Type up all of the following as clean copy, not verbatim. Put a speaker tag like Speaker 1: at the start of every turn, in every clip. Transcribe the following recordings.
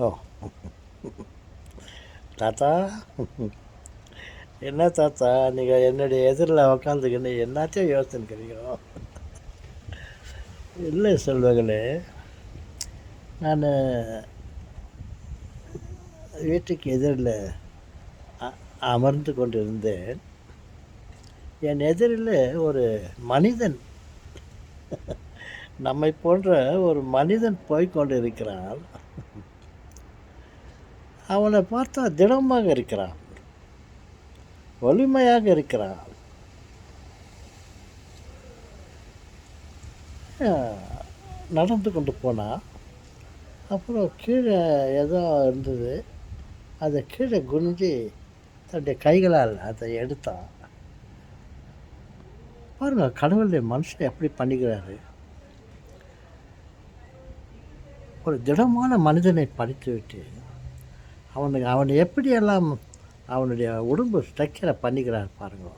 Speaker 1: ஓ, தாத்தா, என்ன தாத்தா நீங்கள் என்னுடைய எதிரில் உக்காந்துக்கின்னு என்னாச்சும் யோசிச்சுக்கிறீங்களோ? இல்லை செல்வங்களே, நான் வீட்டுக்கு எதிரில் அமர்ந்து கொண்டிருந்தேன். என் எதிரில் ஒரு மனிதன், நம்மை போன்ற ஒரு மனிதன் போய்கொண்டு இருக்கிறான். அவனை பார்த்தா திடமாக இருக்கிறான், வலிமையாக இருக்கிறான். நடந்து கொண்டு போனான். அப்புறம் கீழே ஏதோ இருந்தது, அதை கீழே குனிஞ்சி தன்னுடைய கைகளால் அதை எடுத்தான். பாருங்கள், கடவுளுடைய மனுஷன் எப்படி பண்ணிக்கிறாரு. ஒரு திடமான மனிதனை படித்துவிட்டு அவனை எப்படியெல்லாம் அவனுடைய உடம்பு ஸ்ட்ரக்சரை பண்ணிக்கிறார் பாருங்க.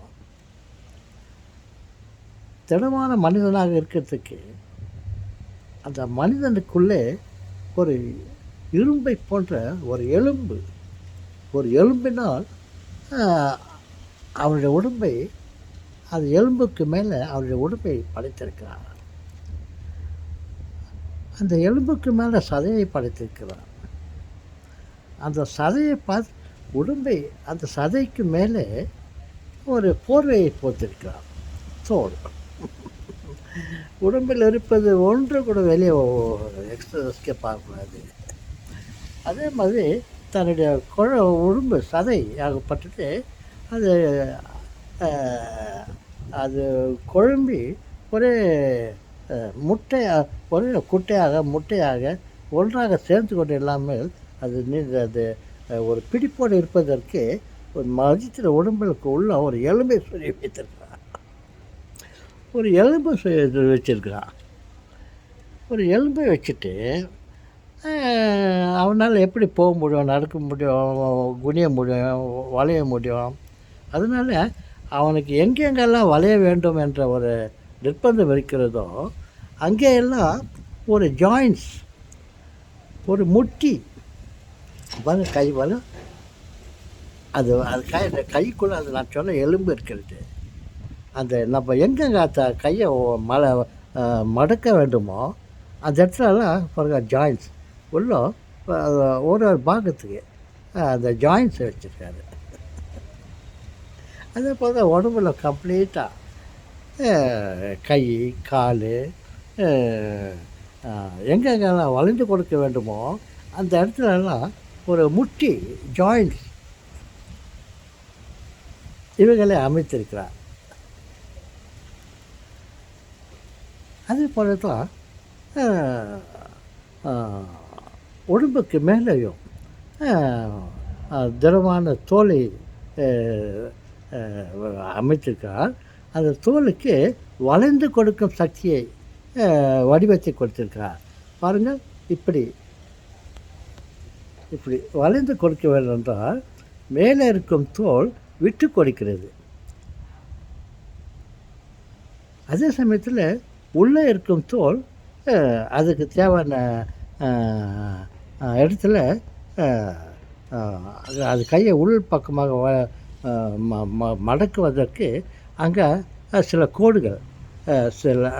Speaker 1: திடமான மனிதனாக இருக்கிறதுக்கு அந்த மனிதனுக்குள்ளே ஒரு இரும்பை போன்ற ஒரு எலும்பினால் அவனுடைய உடம்பை, அது எலும்புக்கு மேலே அவனுடைய உடம்பை படைத்திருக்கிறார். அந்த எலும்புக்கு மேலே சதையை படைத்திருக்கிறார். அந்த சதையை பார்த்து உடம்பை, அந்த சதைக்கு மேலே ஒரு போர்வையை போத்திருக்கிறார், தோல். உடம்பில் இருப்பது ஒன்று கூட வெளியே எஸ்கேப் ஆகக்கூடாது. அதே மாதிரி தன்னுடைய உடம்பு சதை ஆகப்பட்டது, அது அது குழம்பி ஒரே ஒரே முட்டையாக ஒன்றாக சேர்ந்து கொண்டு இல்லாமல் அது ஒரு பிடிப்போடு இருப்பதற்கு ஒரு மதித்திர உடம்புக்கு உள்ள ஒரு எலும்பை சொல்லி வைத்திருக்கிறான். ஒரு எலும்பை வச்சிருக்கிறான். ஒரு எலும்பை வச்சுட்டு அவனால் எப்படி போக முடியும், நடக்க முடியும், குனிய முடியும், வளைய முடியும். அதனால் அவனுக்கு எங்கெங்கெல்லாம் வளைய வேண்டும் என்ற ஒரு நிர்பந்தம் இருக்கிறதோ அங்கேயெல்லாம் ஒரு ஜாயின்ஸ், ஒரு முட்டி கை வரும். அது கைக்குள்ளே அது நான் சொன்ன எலும்பு இருக்கிறது. அந்த நம்ம எங்கெங்க கையை மடக்க வேண்டுமோ அந்த இடத்துலலாம் பாருங்க ஜாயின்ஸ் உள்ள ஒரு பாகத்துக்கு அந்த ஜாயின்ஸை வச்சுருக்காரு. அதே போல் தான் உடம்புல கம்ப்ளீட்டாக கை, கால், எங்கெங்கெல்லாம் வளைந்து கொடுக்க வேண்டுமோ அந்த இடத்துலலாம் ஒரு முட்டி, ஜாயின்ஸ் இவைகளை அமைத்திருக்கிறார். அதே போல தான் உடம்புக்கு மேலேயும் திடமான தோலை அமைத்திருக்கிறார். அந்த தோலுக்கு வளைந்து கொடுக்கும் சக்தியை, வடிவத்தை கொடுத்திருக்கிறார். பாருங்கள், இப்படி வளைந்து கொடுக்க வேண்டும் என்றால் மேலே இருக்கும் தோல் விட்டு கொடுக்கிறது. அதே சமயத்தில் உள்ளே இருக்கும் தோல் அதுக்கு தேவையான இடத்துல அது கையை உள் பக்கமாக மடக்குவதற்கு அங்கே சில கோடுகள், சில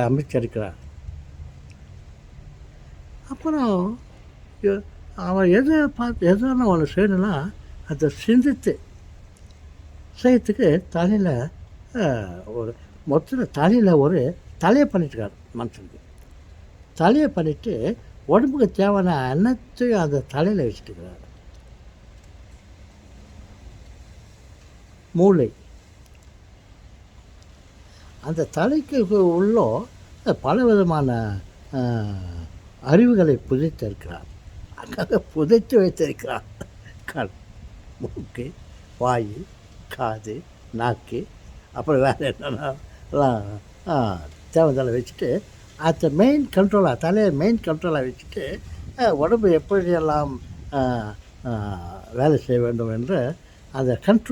Speaker 1: அமைச்சிருக்கிறார். அப்புறம் அவன் எதுனா ஒன்று செய்யணும்னா அதை சிந்தித்து செய்யறதுக்கு தலையில் மொத்தத்தில் தலையில் ஒரு தலையை பண்ணிட்டுருக்கார். மனுஷனுக்கு தலையை பண்ணிவிட்டு உடம்புக்கு தேவையான அனைத்தையும் அந்த தலையில் வச்சுட்டுருக்கிறார். மூளை, அந்த தலைக்கு உள்ள பல விதமான அறிவுகளை புதைத்திருக்கிறார். அங்கே புதைத்து வைத்திருக்கிறார். கண், மூக்கு, வாய், காது, நாக்கு, அப்புறம் வேறு என்னென்னலாம் தேவையான வச்சுட்டு அந்த மெயின் கண்ட்ரோலாக, தலையை மெயின் கண்ட்ரோலாக வச்சுட்டு உடம்பு எப்படியெல்லாம் வேலை செய்ய வேண்டும் என்று அந்த கண்ட்ரோல்